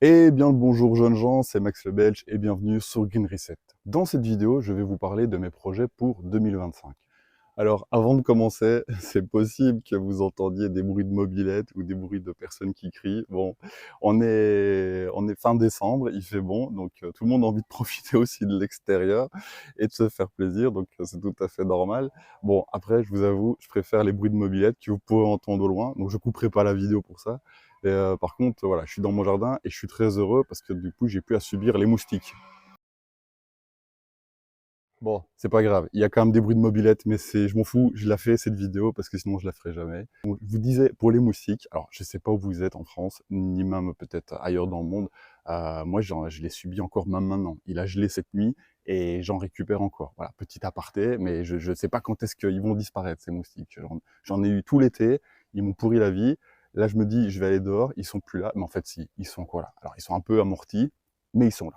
Eh bien le bonjour jeunes gens, c'est Max le Belge et bienvenue sur Green Reset. Dans cette vidéo, je vais vous parler de mes projets pour 2025. Alors avant de commencer, c'est possible que vous entendiez des bruits de mobylettes ou des bruits de personnes qui crient. Bon, on est fin décembre, il fait bon, donc tout le monde a envie de profiter aussi de l'extérieur et de se faire plaisir, donc c'est tout à fait normal. Bon, après, je vous avoue, je préfère les bruits de mobylettes que vous pouvez entendre au loin, donc je couperai pas la vidéo pour ça. Et, par contre, voilà, je suis dans mon jardin et je suis très heureux parce que du coup, j'ai plus à subir les moustiques. Bon, c'est pas grave. Il y a quand même des bruits de mobylettes, mais je m'en fous. Je la fais cette vidéo parce que sinon je la ferai jamais. Donc, je vous disais pour les moustiques. Alors, je sais pas où vous êtes en France, ni même peut-être ailleurs dans le monde. Moi, je l'ai subi encore même maintenant. Il a gelé cette nuit et j'en récupère encore. Voilà, petit aparté, mais je sais pas quand est-ce qu'ils vont disparaître ces moustiques. J'en ai eu tout l'été. Ils m'ont pourri la vie. Là, je me dis, je vais aller dehors. Ils sont plus là, mais en fait, si, ils sont encore là. Alors, ils sont un peu amortis, mais ils sont là.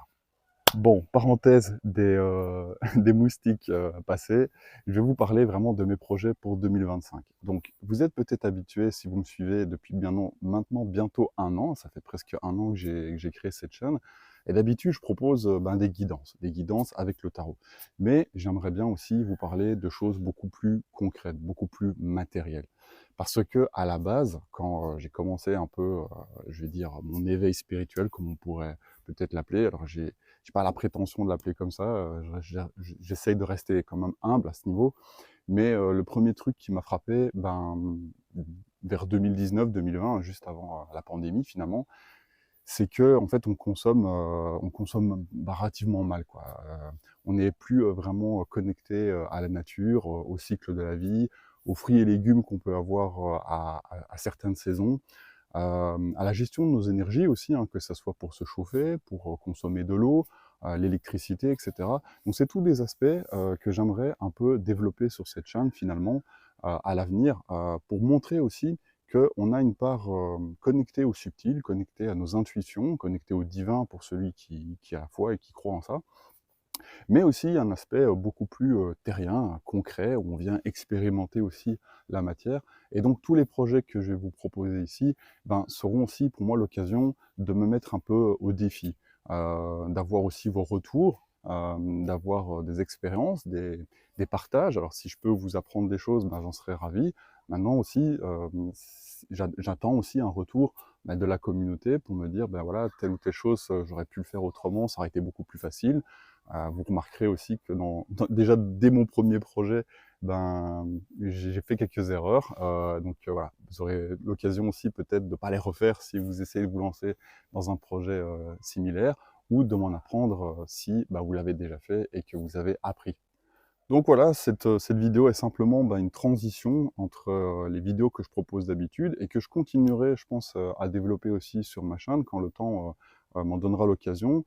Bon, parenthèse des moustiques passés, je vais vous parler vraiment de mes projets pour 2025. Donc, vous êtes peut-être habitués, si vous me suivez depuis maintenant bientôt un an, ça fait presque un an que j'ai créé cette chaîne, et d'habitude, je propose des guidances avec le tarot. Mais j'aimerais bien aussi vous parler de choses beaucoup plus concrètes, beaucoup plus matérielles. Parce que à la base, quand j'ai commencé un peu, je vais dire, mon éveil spirituel, comme on pourrait peut-être l'appeler, alors j'ai pas la prétention de l'appeler comme ça, j'essaye de rester quand même humble à ce niveau, mais le premier truc qui m'a frappé, vers 2019-2020, juste avant la pandémie finalement, c'est que en fait on consomme relativement mal quoi. On n'est plus vraiment connecté à la nature, au cycle de la vie, aux fruits et légumes qu'on peut avoir à certaines saisons, à la gestion de nos énergies aussi, hein, que ça soit pour se chauffer, pour consommer de l'eau, l'électricité, etc. Donc c'est tous des aspects que j'aimerais un peu développer sur cette chaîne finalement à l'avenir, pour montrer aussi qu'on a une part connectée au subtil, connectée à nos intuitions, connectée au divin pour celui qui a la foi et qui croit en ça, mais aussi un aspect beaucoup plus terrien, concret, où on vient expérimenter aussi la matière. Et donc tous les projets que je vais vous proposer ici seront aussi pour moi l'occasion de me mettre un peu au défi, d'avoir aussi vos retours, d'avoir des expériences, des partages. Alors si je peux vous apprendre des choses, j'en serais ravi. Maintenant aussi, j'attends aussi un retour de la communauté pour me dire, ben voilà, telle ou telle chose, j'aurais pu le faire autrement, ça aurait été beaucoup plus facile. Vous remarquerez aussi que déjà dès mon premier projet, j'ai fait quelques erreurs. Donc voilà, vous aurez l'occasion aussi peut-être de ne pas les refaire si vous essayez de vous lancer dans un projet similaire, ou de m'en apprendre si vous l'avez déjà fait et que vous avez appris. Donc voilà, cette vidéo est simplement une transition entre les vidéos que je propose d'habitude et que je continuerai, je pense, à développer aussi sur ma chaîne quand le temps m'en donnera l'occasion.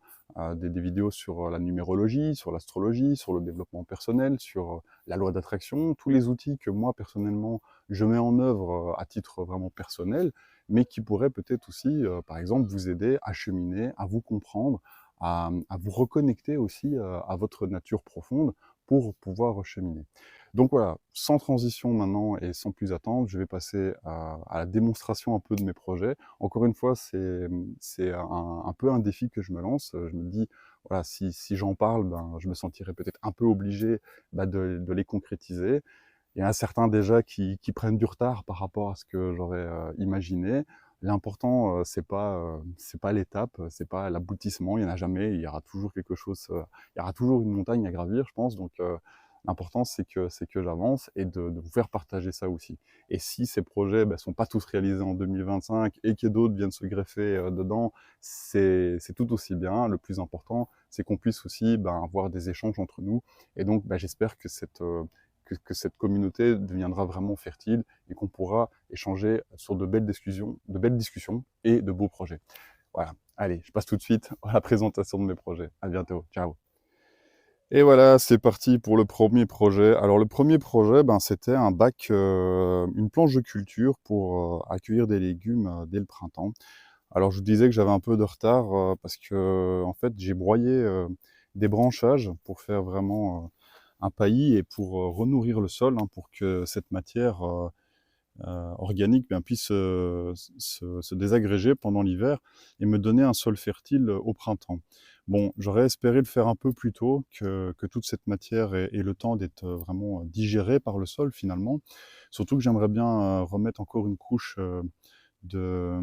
Des vidéos sur la numérologie, sur l'astrologie, sur le développement personnel, sur la loi d'attraction, tous les outils que moi, personnellement, je mets en œuvre à titre vraiment personnel, mais qui pourraient peut-être aussi, par exemple, vous aider à cheminer, à vous comprendre, à vous reconnecter aussi à votre nature profonde pour pouvoir cheminer. Donc voilà, sans transition maintenant et sans plus attendre, je vais passer à la démonstration un peu de mes projets. Encore une fois, c'est un peu un défi que je me lance. Je me dis, voilà, si j'en parle, je me sentirais peut-être un peu obligé de les concrétiser. Il y en a certains déjà qui prennent du retard par rapport à ce que j'aurais imaginé. L'important, c'est pas l'étape, c'est pas l'aboutissement, il y en a jamais, il y aura toujours quelque chose, il y aura toujours une montagne à gravir, je pense. Donc l'important, c'est que j'avance et de vous faire partager ça aussi. Et si ces projets sont pas tous réalisés en 2025 et que d'autres viennent se greffer dedans, c'est tout aussi bien. Le plus important, c'est qu'on puisse aussi avoir des échanges entre nous. Et donc, j'espère que que cette communauté deviendra vraiment fertile et qu'on pourra échanger sur de belles discussions et de beaux projets. Voilà. Allez, je passe tout de suite à la présentation de mes projets. À bientôt. Ciao. Et voilà, c'est parti pour le premier projet. Alors le premier projet, c'était un bac, une planche de culture pour accueillir des légumes dès le printemps. Alors je vous disais que j'avais un peu de retard parce que en fait j'ai broyé des branchages pour faire vraiment un paillis et pour renourrir le sol, hein, pour que cette matière organique puisse se désagréger pendant l'hiver et me donner un sol fertile au printemps. Bon, j'aurais espéré le faire un peu plus tôt, que toute cette matière ait le temps d'être vraiment digérée par le sol finalement. Surtout que j'aimerais bien remettre encore de,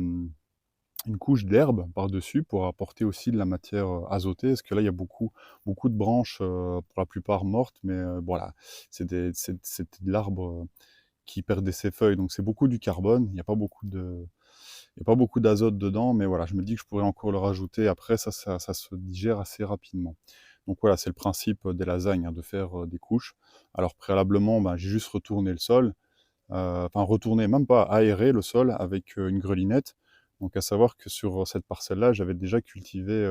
une couche d'herbe par-dessus pour apporter aussi de la matière azotée, parce que là, il y a beaucoup de branches, pour la plupart mortes, mais voilà, c'est de l'arbre qui perdait ses feuilles, donc c'est beaucoup du carbone, il n'y a pas beaucoup d'azote dedans, mais voilà, je me dis que je pourrais encore le rajouter, après ça se digère assez rapidement. Donc voilà, c'est le principe des lasagnes, hein, de faire des couches. Alors préalablement, ben, j'ai juste retourné le sol, enfin retourner, même pas aérer le sol avec une grelinette. Donc à savoir que sur cette parcelle-là, j'avais déjà cultivé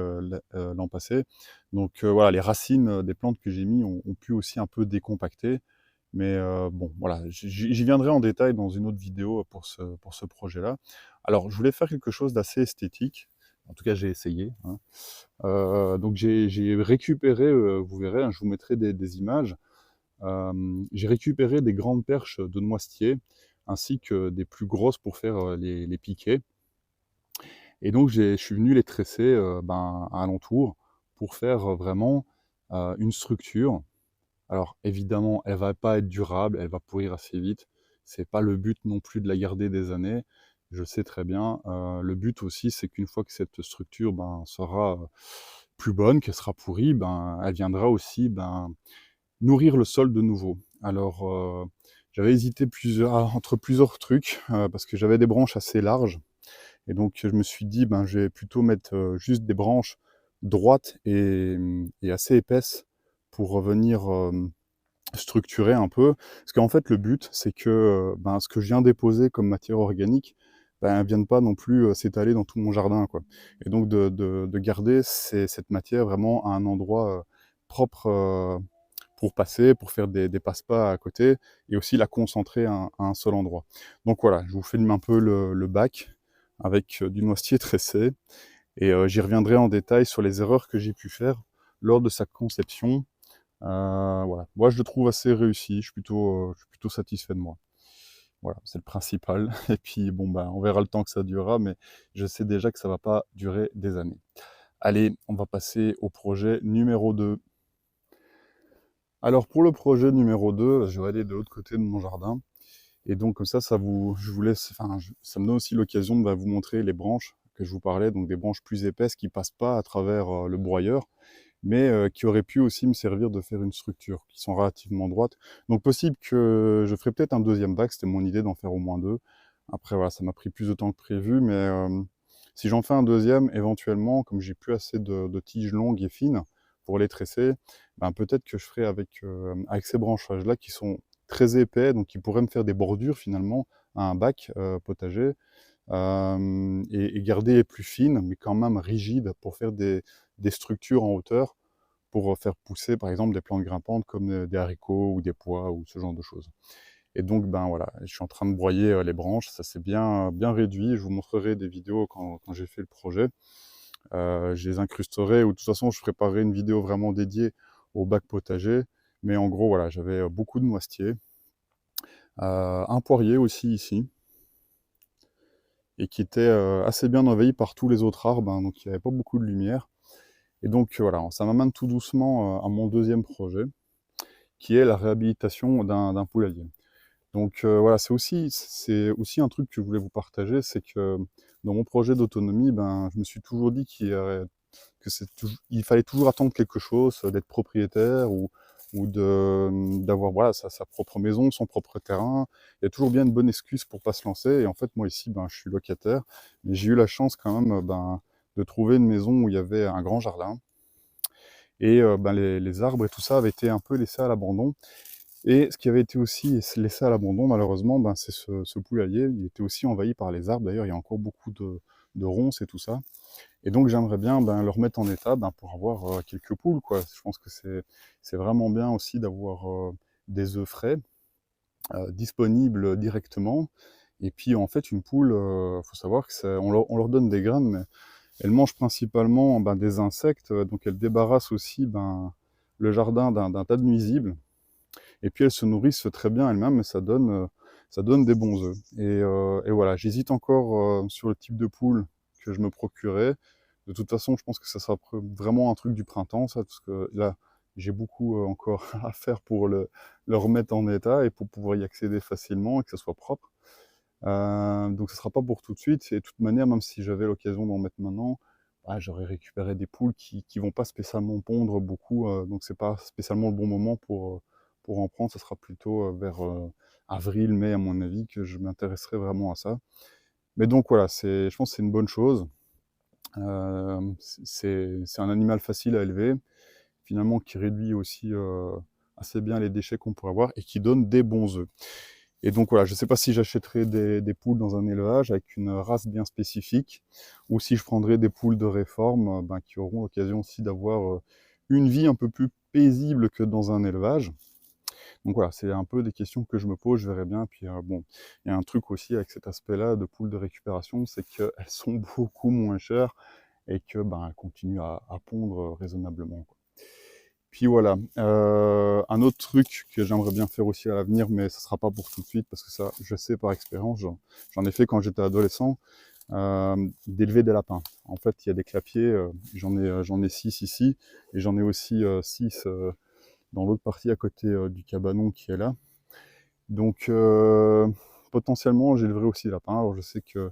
l'an passé. Donc voilà, les racines des plantes que j'ai mis ont pu aussi un peu décompacter. Mais bon, voilà, j'y viendrai en détail dans une autre vidéo pour ce projet-là. Alors, je voulais faire quelque chose d'assez esthétique. En tout cas, j'ai essayé, hein. Donc j'ai récupéré, vous verrez, hein, je vous mettrai des images. J'ai récupéré des grandes perches de noisetier, ainsi que des plus grosses pour faire les piquets. Et donc je suis venu les tresser ben, à alentour pour faire vraiment une structure. Alors évidemment, elle va pas être durable, elle va pourrir assez vite. C'est pas le but non plus de la garder des années. Je sais très bien. Le but aussi, c'est qu'une fois que cette structure ben, sera plus bonne, qu'elle sera pourrie, ben, elle viendra aussi ben, nourrir le sol de nouveau. Alors, j'avais hésité entre plusieurs trucs, parce que j'avais des branches assez larges. Et donc, je me suis dit, ben, je vais plutôt mettre juste des branches droites et assez épaisses pour venir structurer un peu. Parce qu'en fait, le but, c'est que ben, ce que je viens déposer comme matière organique, ben, ne vienne pas non plus s'étaler dans tout mon jardin, quoi. Et donc, de garder cette matière vraiment à un endroit propre pour passer, pour faire des passe-pas à côté, et aussi la concentrer à un seul endroit. Donc voilà, je vous filme un peu le bac avec du noisetier tressé, et j'y reviendrai en détail sur les erreurs que j'ai pu faire lors de sa conception. Voilà, moi je le trouve assez réussi, je suis plutôt satisfait de moi. Voilà, c'est le principal. Et puis bon, ben, on verra le temps que ça durera, mais je sais déjà que ça va pas durer des années. Allez, on va passer au projet numéro 2. Alors pour le projet numéro 2, je vais aller de l'autre côté de mon jardin. Et donc comme ça, je vous laisse, enfin, ça me donne aussi l'occasion de bah, vous montrer les branches que je vous parlais, donc des branches plus épaisses qui passent pas à travers le broyeur, mais qui auraient pu aussi me servir de faire une structure, qui sont relativement droites. Donc possible que je ferai peut-être un deuxième bac, c'était mon idée d'en faire au moins deux. Après voilà, ça m'a pris plus de temps que prévu, mais si j'en fais un deuxième, éventuellement, comme j'ai plus assez de tiges longues et fines pour les tresser, ben, peut-être que je ferai avec ces branchages-là qui sont très épais, donc qui pourraient me faire des bordures finalement à un bac potager, et garder les plus fines, mais quand même rigides pour faire des structures en hauteur pour faire pousser par exemple des plantes grimpantes comme des haricots ou des pois ou ce genre de choses. Et donc ben voilà, je suis en train de broyer les branches, ça s'est bien réduit, je vous montrerai des vidéos quand j'ai fait le projet. Je les incrusterai, ou de toute façon je préparerai une vidéo vraiment dédiée au bac potager, mais en gros voilà, j'avais beaucoup de noisetiers, un poirier aussi ici, et qui était assez bien envahi par tous les autres arbres, hein, donc il n'y avait pas beaucoup de lumière. Et donc voilà, ça m'amène tout doucement à mon deuxième projet, qui est la réhabilitation d'un poulailler. Donc voilà, c'est aussi un truc que je voulais vous partager, c'est que dans mon projet d'autonomie, ben, je me suis toujours dit il fallait toujours attendre quelque chose, d'être propriétaire ou d'avoir voilà, sa propre maison, son propre terrain. Il y a toujours bien une bonne excuse pour pas se lancer. Et en fait, moi ici, ben, je suis locataire, mais j'ai eu la chance quand même ben, de trouver une maison où il y avait un grand jardin. Et ben, les arbres et tout ça avaient été un peu laissés à l'abandon. Et ce qui avait été aussi laissé à l'abandon, malheureusement, ben, c'est ce poulailler. Il était aussi envahi par les arbres. D'ailleurs, il y a encore beaucoup de ronces et tout ça. Et donc, j'aimerais bien ben, le remettre en état ben, pour avoir quelques poules, quoi. Je pense que c'est vraiment bien aussi d'avoir des œufs frais disponibles directement. Et puis, en fait, une poule, faut savoir que on leur donne des graines, mais elle mange principalement ben, des insectes. Donc, elle débarrasse aussi ben, le jardin d'un tas de nuisibles. Et puis elles se nourrissent très bien elles-mêmes, et ça donne ça donne des bons œufs. Et voilà, j'hésite encore sur le type de poule que je me procurais. De toute façon, je pense que ça sera vraiment un truc du printemps, ça, parce que là, j'ai beaucoup encore à faire pour le remettre en état et pour pouvoir y accéder facilement et que ça soit propre. Donc ce sera pas pour tout de suite. Et de toute manière, même si j'avais l'occasion d'en mettre maintenant, bah, j'aurais récupéré des poules qui vont pas spécialement pondre beaucoup, donc c'est pas spécialement le bon moment pour en prendre. Ce sera plutôt vers avril, mai, à mon avis, que je m'intéresserai vraiment à ça. Mais donc voilà, je pense que c'est une bonne chose. C'est un animal facile à élever, finalement qui réduit aussi assez bien les déchets qu'on pourrait avoir et qui donne des bons œufs. Et donc voilà, je ne sais pas si j'achèterai des poules dans un élevage avec une race bien spécifique, ou si je prendrai des poules de réforme ben, qui auront l'occasion aussi d'avoir une vie un peu plus paisible que dans un élevage. Donc voilà, c'est un peu des questions que je me pose, je verrai bien. Puis bon, il y a un truc aussi avec cet aspect-là de poules de récupération, c'est qu'elles sont beaucoup moins chères et que ben, elles continuent à pondre raisonnablement, quoi. Puis voilà, un autre truc que j'aimerais bien faire aussi à l'avenir, mais ça sera pas pour tout de suite, parce que ça, je sais par expérience, j'en ai fait quand j'étais adolescent, d'élever des lapins. En fait, il y a des clapiers, j'en ai 6 ici, et j'en ai aussi 6 dans l'autre partie à côté du cabanon qui est là. Donc, potentiellement, j'élèverai aussi des lapins. Alors, je sais que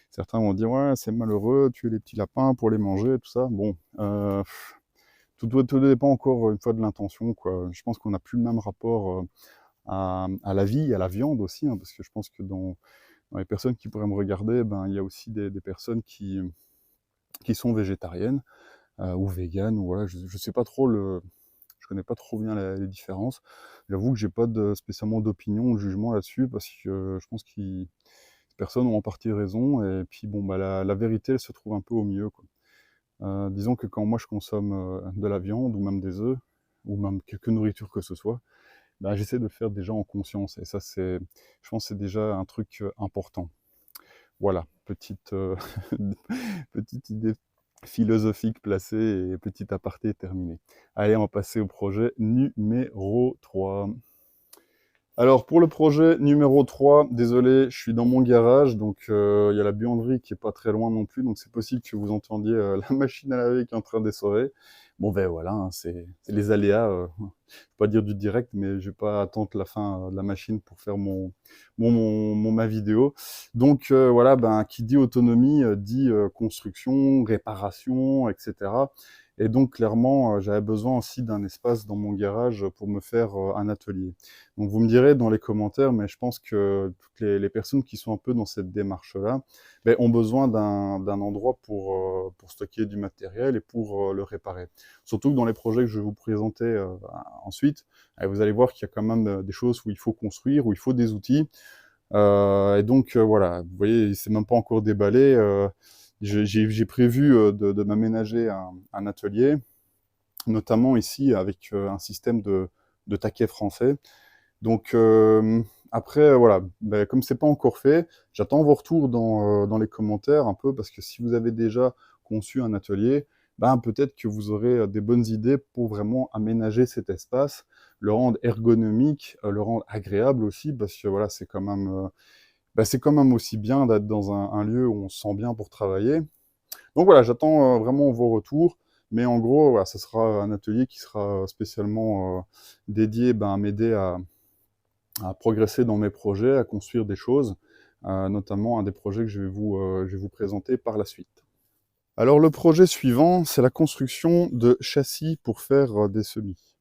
certains vont dire, ouais, c'est malheureux, tuer les petits lapins pour les manger, tout ça. Bon, tout dépend encore une fois de l'intention, quoi. Je pense qu'on n'a plus le même rapport à la vie, à la viande aussi, hein, parce que je pense que dans les personnes qui pourraient me regarder, ben, il y a aussi des personnes qui sont végétariennes ou véganes, ou voilà, je ne sais pas trop je connais pas trop bien les différences. J'avoue que j'ai pas spécialement d'opinion ou de jugement là-dessus, parce que je pense que ces personnes ont en partie raison, et puis bon, bah, la vérité, elle se trouve un peu au milieu, quoi. Disons que quand moi je consomme de la viande ou même des œufs, ou même quelque nourriture que ce soit, bah, j'essaie de le faire déjà en conscience. Et ça, je pense que c'est déjà un truc important. Voilà, petite idée philosophique placée et petit aparté terminé. Allez, on va passer au projet numéro 3. Alors pour le projet numéro 3, désolé, je suis dans mon garage, donc il y a la buanderie qui est pas très loin non plus, donc c'est possible que vous entendiez la machine à laver qui est en train d'essorer. Bon ben voilà, hein, c'est les aléas, je vais pas dire du direct, mais je vais pas attendre la fin de la machine pour faire ma vidéo. Donc voilà, ben qui dit autonomie dit construction, réparation, etc. Et donc clairement, j'avais besoin aussi d'un espace dans mon garage pour me faire un atelier. Donc vous me direz dans les commentaires, mais je pense que toutes les personnes qui sont un peu dans cette démarche-là, ben, ont besoin d'un endroit pour stocker du matériel et pour le réparer. Surtout que dans les projets que je vais vous présenter ensuite, vous allez voir qu'il y a quand même des choses où il faut construire, où il faut des outils. Et donc voilà, vous voyez, c'est même pas encore déballé. J'ai prévu de m'aménager un atelier, notamment ici avec un système de taquet français. Donc après, voilà, ben, comme c'est pas encore fait, j'attends vos retours dans les commentaires un peu, parce que si vous avez déjà conçu un atelier, ben, peut-être que vous aurez des bonnes idées pour vraiment aménager cet espace, le rendre ergonomique, le rendre agréable aussi, parce que voilà, c'est quand même aussi bien d'être dans un lieu où on se sent bien pour travailler. Donc voilà, j'attends vraiment vos retours. Mais en gros, voilà, ce sera un atelier qui sera spécialement dédié ben, à m'aider à progresser dans mes projets, à construire des choses, notamment un des projets que je vais vous présenter par la suite. Alors le projet suivant, c'est la construction de châssis pour faire des semis.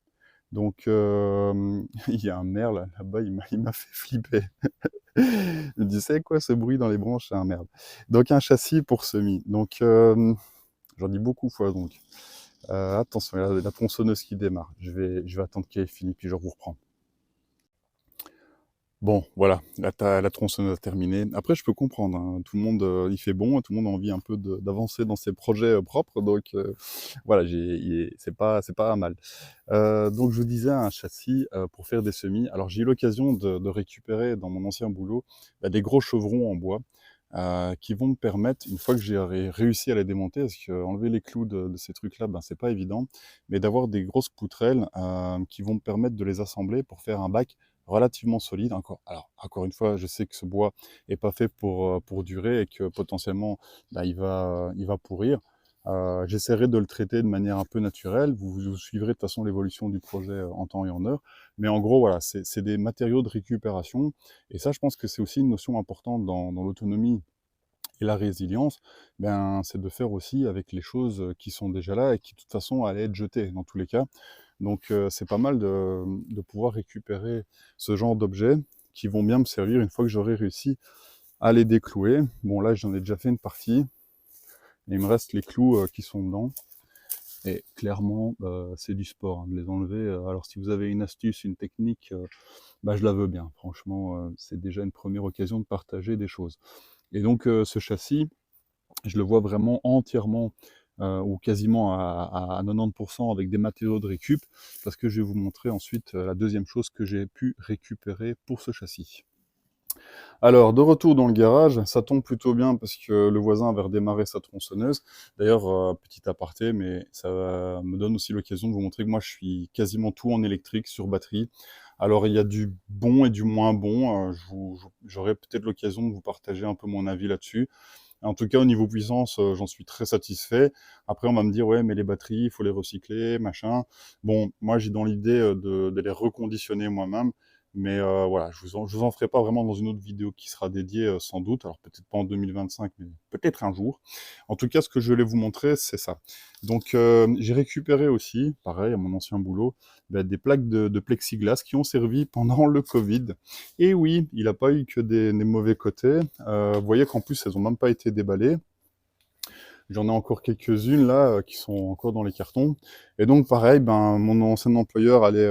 Donc il y a un merle là-bas, il m'a fait flipper. Je me dis, c'est quoi ce bruit dans les branches? C'est un merle. Donc un châssis pour semis. Donc j'en dis beaucoup fois donc. Attention, la tronçonneuse qui démarre. Je vais attendre qu'elle ait fini, puis je vous reprends. Bon, voilà, la tronçonneuse a terminé. Après, je peux comprendre, hein, tout le monde, il fait bon, tout le monde a envie un peu d'avancer dans ses projets propres, donc voilà, c'est pas mal. Donc, je vous disais, un châssis pour faire des semis. Alors, j'ai eu l'occasion de récupérer dans mon ancien boulot bah, des gros chevrons en bois qui vont me permettre, une fois que j'ai réussi à les démonter, parce qu'enlever les clous de ces trucs-là, ben, c'est pas évident, mais d'avoir des grosses poutrelles qui vont me permettre de les assembler pour faire un bac relativement solide. Encore une fois, je sais que ce bois est pas fait pour durer et que potentiellement, bah, il va pourrir. J'essaierai de le traiter de manière un peu naturelle. Vous suivrez de toute façon l'évolution du projet en temps et en heure. Mais en gros, voilà, c'est des matériaux de récupération. Et ça, je pense que c'est aussi une notion importante dans l'autonomie et la résilience. Ben, c'est de faire aussi avec les choses qui sont déjà là et qui, de toute façon, allaient être jetées dans tous les cas. Donc, c'est pas mal de pouvoir récupérer ce genre d'objets qui vont bien me servir une fois que j'aurai réussi à les déclouer. Bon, là, j'en ai déjà fait une partie. Il me reste les clous qui sont dedans. Et clairement, c'est du sport, hein, de les enlever. Alors, si vous avez une astuce, une technique, bah, je la veux bien. Franchement, c'est déjà une première occasion de partager des choses. Et donc, ce châssis, je le vois vraiment entièrement ou quasiment à 90% avec des matériaux de récup, parce que je vais vous montrer ensuite la deuxième chose que j'ai pu récupérer pour ce châssis. Alors, de retour dans le garage, ça tombe plutôt bien parce que le voisin avait redémarré sa tronçonneuse. D'ailleurs, petit aparté, mais ça me donne aussi l'occasion de vous montrer que moi, je suis quasiment tout en électrique sur batterie. Alors, il y a du bon et du moins bon. J'aurai peut-être l'occasion de vous partager un peu mon avis là-dessus. En tout cas, au niveau puissance, j'en suis très satisfait. Après, on va me dire, ouais, mais les batteries, il faut les recycler, machin. Bon, moi, j'ai dans l'idée de les reconditionner moi-même. Mais voilà, je vous en ferai pas vraiment dans une autre vidéo qui sera dédiée sans doute. Alors peut-être pas en 2025, mais peut-être un jour. En tout cas, ce que je voulais vous montrer, c'est ça. Donc j'ai récupéré aussi, pareil, à mon ancien boulot, bah, des plaques de plexiglas qui ont servi pendant le Covid. Et oui, il n'a pas eu que des mauvais côtés. Vous voyez qu'en plus, elles n'ont même pas été déballées. J'en ai encore quelques-unes là qui sont encore dans les cartons. Et donc pareil, ben, mon ancien employeur allait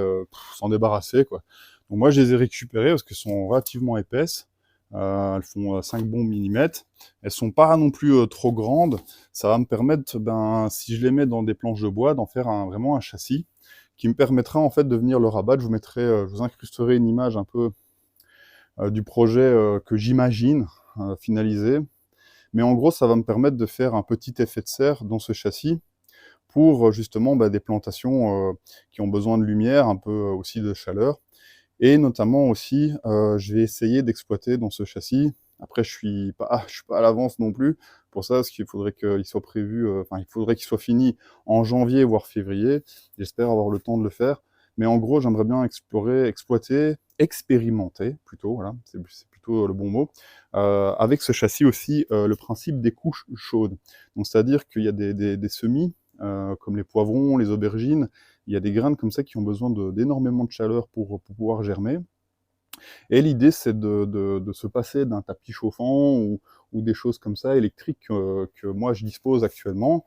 s'en débarrasser, quoi. Donc moi, je les ai récupérées parce qu'elles sont relativement épaisses. Elles font 5 bons millimètres. Elles sont pas non plus trop grandes. Ça va me permettre, ben, si je les mets dans des planches de bois, d'en faire vraiment un châssis qui me permettra en fait de venir le rabattre. Je vous mettrai, je vous incrusterai une image un peu du projet que j'imagine finalisé. Mais en gros, ça va me permettre de faire un petit effet de serre dans ce châssis pour justement bah, des plantations qui ont besoin de lumière, un peu aussi de chaleur. Et notamment aussi, je vais essayer d'exploiter dans ce châssis. Après, je suis pas à l'avance non plus pour ça, parce qu'il faudrait qu'il soit prévu, enfin, il faudrait qu'il soit fini en janvier, voire février. J'espère avoir le temps de le faire. Mais en gros, j'aimerais bien explorer, exploiter, expérimenter plutôt, voilà, c'est plutôt le bon mot, avec ce châssis aussi, le principe des couches chaudes. Donc, c'est-à-dire qu'il y a des semis, comme les poivrons, les aubergines, il y a des graines comme ça qui ont besoin d'énormément de chaleur pour pouvoir germer. Et l'idée, c'est de se passer d'un tapis chauffant ou des choses comme ça électriques que moi je dispose actuellement,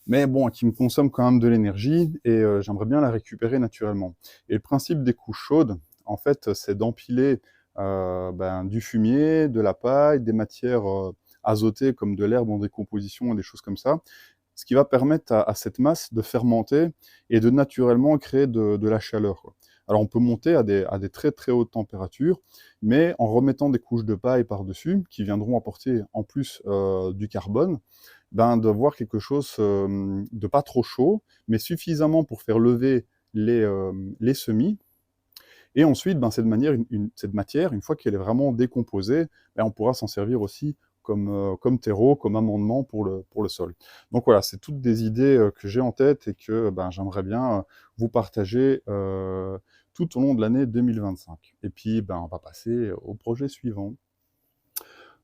mais bon, qui me consomment quand même de l'énergie et j'aimerais bien la récupérer naturellement. Et le principe des couches chaudes, en fait, c'est d'empiler ben, du fumier, de la paille, des matières azotées comme de l'herbe en décomposition et des choses comme ça, ce qui va permettre à cette masse de fermenter et de naturellement créer de la chaleur, quoi. Alors on peut monter à des très très hautes températures, mais en remettant des couches de paille par-dessus, qui viendront apporter en plus du carbone, ben, d'avoir quelque chose de pas trop chaud, mais suffisamment pour faire lever les semis. Et ensuite, ben, cette matière, une fois qu'elle est vraiment décomposée, ben, on pourra s'en servir aussi comme terreau, comme amendement pour le sol. Donc voilà, c'est toutes des idées que j'ai en tête et que ben, j'aimerais bien vous partager tout au long de l'année 2025. Et puis, ben, on va passer au projet suivant.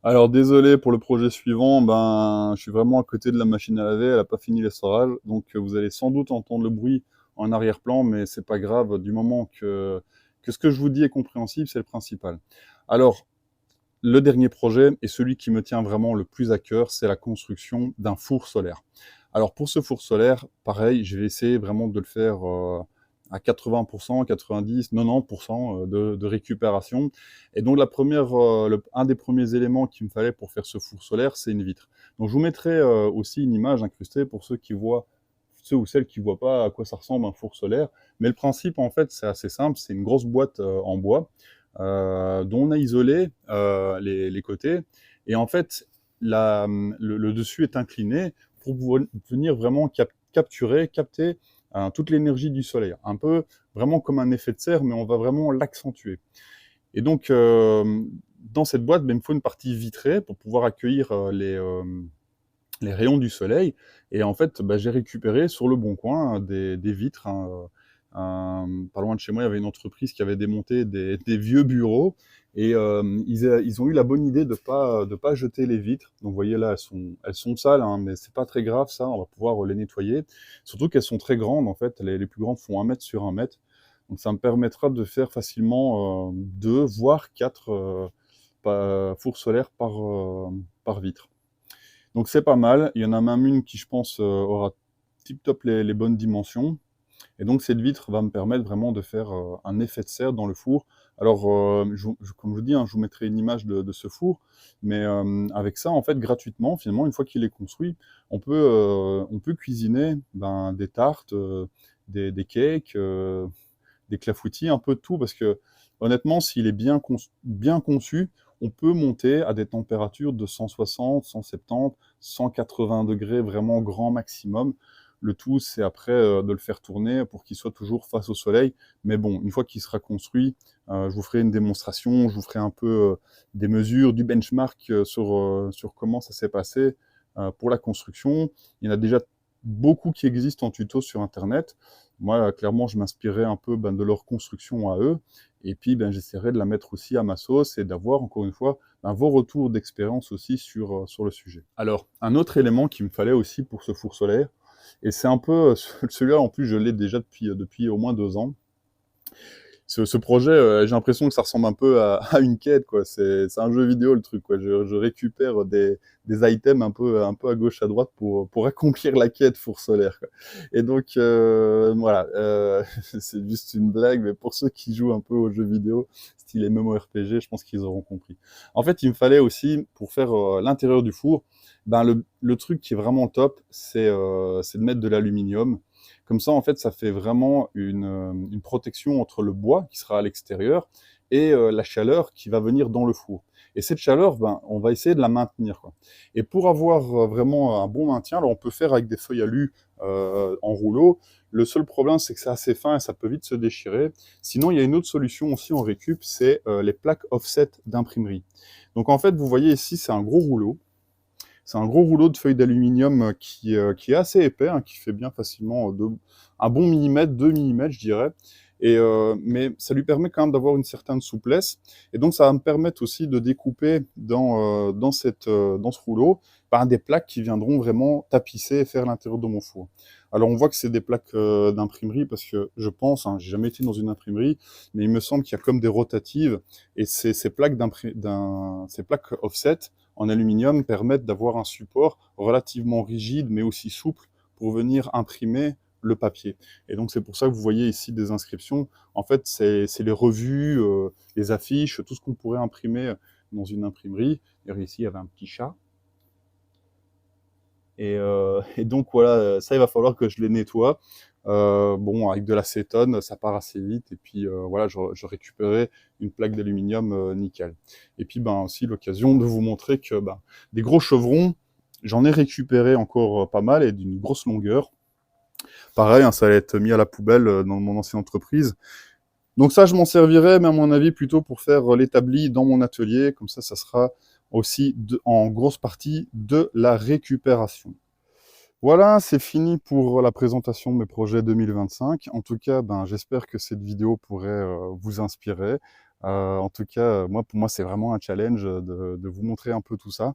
Alors désolé pour le projet suivant, ben, je suis vraiment à côté de la machine à laver, elle n'a pas fini l'essorage, donc vous allez sans doute entendre le bruit en arrière-plan, mais c'est pas grave, du moment que ce que je vous dis est compréhensible, c'est le principal. Alors, le dernier projet, et celui qui me tient vraiment le plus à cœur, c'est la construction d'un four solaire. Alors pour ce four solaire, pareil, je vais essayer vraiment de le faire à 80%, 90%, 90% de récupération. Et donc un des premiers éléments qu'il me fallait pour faire ce four solaire, c'est une vitre. Donc je vous mettrai aussi une image incrustée pour ceux ou celles qui ne voient pas à quoi ça ressemble un four solaire. Mais le principe, en fait, c'est assez simple. C'est une grosse boîte en bois dont on a isolé les côtés. Et en fait, le dessus est incliné pour venir vraiment capter toute l'énergie du soleil. Un peu vraiment comme un effet de serre, mais on va vraiment l'accentuer. Et donc, dans cette boîte, ben, il me faut une partie vitrée pour pouvoir accueillir les rayons du soleil. Et en fait, bah, j'ai récupéré sur le Bon Coin des vitres. Hein, pas loin de chez moi, il y avait une entreprise qui avait démonté des vieux bureaux. Et ils ont eu la bonne idée de pas jeter les vitres. Donc vous voyez là, elles sont sales, hein, mais c'est pas très grave ça, on va pouvoir les nettoyer. Surtout qu'elles sont très grandes en fait, les plus grandes font 1 mètre sur 1 mètre. Donc ça me permettra de faire facilement 2, voire 4 fours solaires par vitre. Donc c'est pas mal. Il y en a même une qui, je pense, aura tip-top les bonnes dimensions. Et donc cette vitre va me permettre vraiment de faire un effet de serre dans le four. Alors, comme je vous dis, hein, je vous mettrai une image de ce four. Mais avec ça, en fait, gratuitement, finalement, une fois qu'il est construit, on peut cuisiner ben, des tartes, des cakes, des clafoutis, un peu de tout. Parce que honnêtement, s'il est bien conçu, on peut monter à des températures de 160, 170, 180 degrés, vraiment grand maximum. Le tout, c'est après de le faire tourner pour qu'il soit toujours face au soleil. Mais bon, une fois qu'il sera construit, je vous ferai une démonstration, je vous ferai un peu des mesures, du benchmark sur comment ça s'est passé pour la construction. Il y en a déjà beaucoup qui existent en tuto sur Internet. Moi, clairement, je m'inspirais un peu ben, de leur construction à eux. Et puis, ben, j'essaierai de la mettre aussi à ma sauce et d'avoir, encore une fois, ben, vos retours d'expérience aussi sur le sujet. Alors, un autre élément qu'il me fallait aussi pour ce four solaire, et c'est un peu, celui-là en plus je l'ai déjà depuis au moins 2 ans. Ce projet, j'ai l'impression que ça ressemble un peu à une quête, quoi. C'est un jeu vidéo le truc, quoi. Je récupère des items un peu à gauche, à droite pour accomplir la quête four solaire, quoi. Et donc, voilà, c'est juste une blague, mais pour ceux qui jouent un peu aux jeux vidéo, style MMORPG, je pense qu'ils auront compris. En fait, il me fallait aussi, pour faire l'intérieur du four, ben le truc qui est vraiment top, c'est de mettre de l'aluminium. Comme ça, en fait, ça fait vraiment une protection entre le bois qui sera à l'extérieur et la chaleur qui va venir dans le four. Et cette chaleur, ben, on va essayer de la maintenir, quoi. Et pour avoir vraiment un bon maintien, alors on peut faire avec des feuilles alu en rouleau. Le seul problème, c'est que c'est assez fin et ça peut vite se déchirer. Sinon, il y a une autre solution aussi en récup, c'est les plaques offset d'imprimerie. Donc en fait, vous voyez ici, c'est un gros rouleau. C'est un gros rouleau de feuilles d'aluminium qui est assez épais, hein, qui fait bien facilement un bon millimètre, 2 millimètres, je dirais. Et, mais ça lui permet quand même d'avoir une certaine souplesse. Et donc, ça va me permettre aussi de découper dans ce rouleau des plaques qui viendront vraiment tapisser et faire l'intérieur de mon four. Alors, on voit que c'est des plaques d'imprimerie parce que je pense, hein, j'ai jamais été dans une imprimerie, mais il me semble qu'il y a comme des rotatives. Et ces plaques offset, en aluminium permettent d'avoir un support relativement rigide mais aussi souple pour venir imprimer le papier. Et donc c'est pour ça que vous voyez ici des inscriptions. En fait, c'est les revues, les affiches, tout ce qu'on pourrait imprimer dans une imprimerie. D'ailleurs ici, il y avait un petit chat. Et donc voilà, ça il va falloir que je les nettoie. Bon, avec de l'acétone, ça part assez vite. Et puis voilà, je récupérais une plaque d'aluminium nickel. Et puis ben aussi l'occasion de vous montrer que ben, des gros chevrons, j'en ai récupéré encore pas mal et d'une grosse longueur. Pareil, hein, ça allait être mis à la poubelle dans mon ancienne entreprise. Donc ça, je m'en servirai, mais à mon avis, plutôt pour faire l'établi dans mon atelier. Comme ça sera aussi en grosse partie de la récupération. Voilà, c'est fini pour la présentation de mes projets 2025. En tout cas, ben, j'espère que cette vidéo pourrait vous inspirer. En tout cas, pour moi, c'est vraiment un challenge de vous montrer un peu tout ça.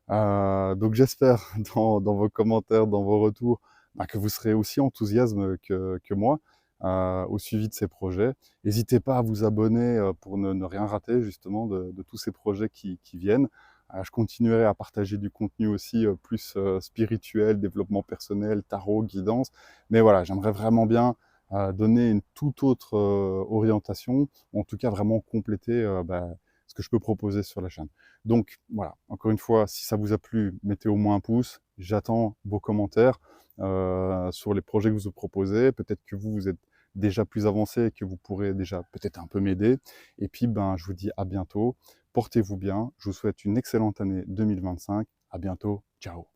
Donc j'espère dans vos commentaires, dans vos retours, que vous serez aussi enthousiaste que moi au suivi de ces projets. N'hésitez pas à vous abonner pour ne rien rater justement de tous ces projets qui viennent. Je continuerai à partager du contenu aussi plus spirituel, développement personnel, tarot, guidance. Mais voilà, j'aimerais vraiment bien donner une toute autre orientation, ou en tout cas vraiment compléter ce que je peux proposer sur la chaîne. Donc voilà, encore une fois, si ça vous a plu, mettez au moins un pouce. J'attends vos commentaires sur les projets que vous proposez. Peut-être que vous êtes déjà plus avancé et que vous pourrez déjà peut-être un peu m'aider. Et puis, ben, je vous dis à bientôt. Portez-vous bien. Je vous souhaite une excellente année 2025. À bientôt. Ciao.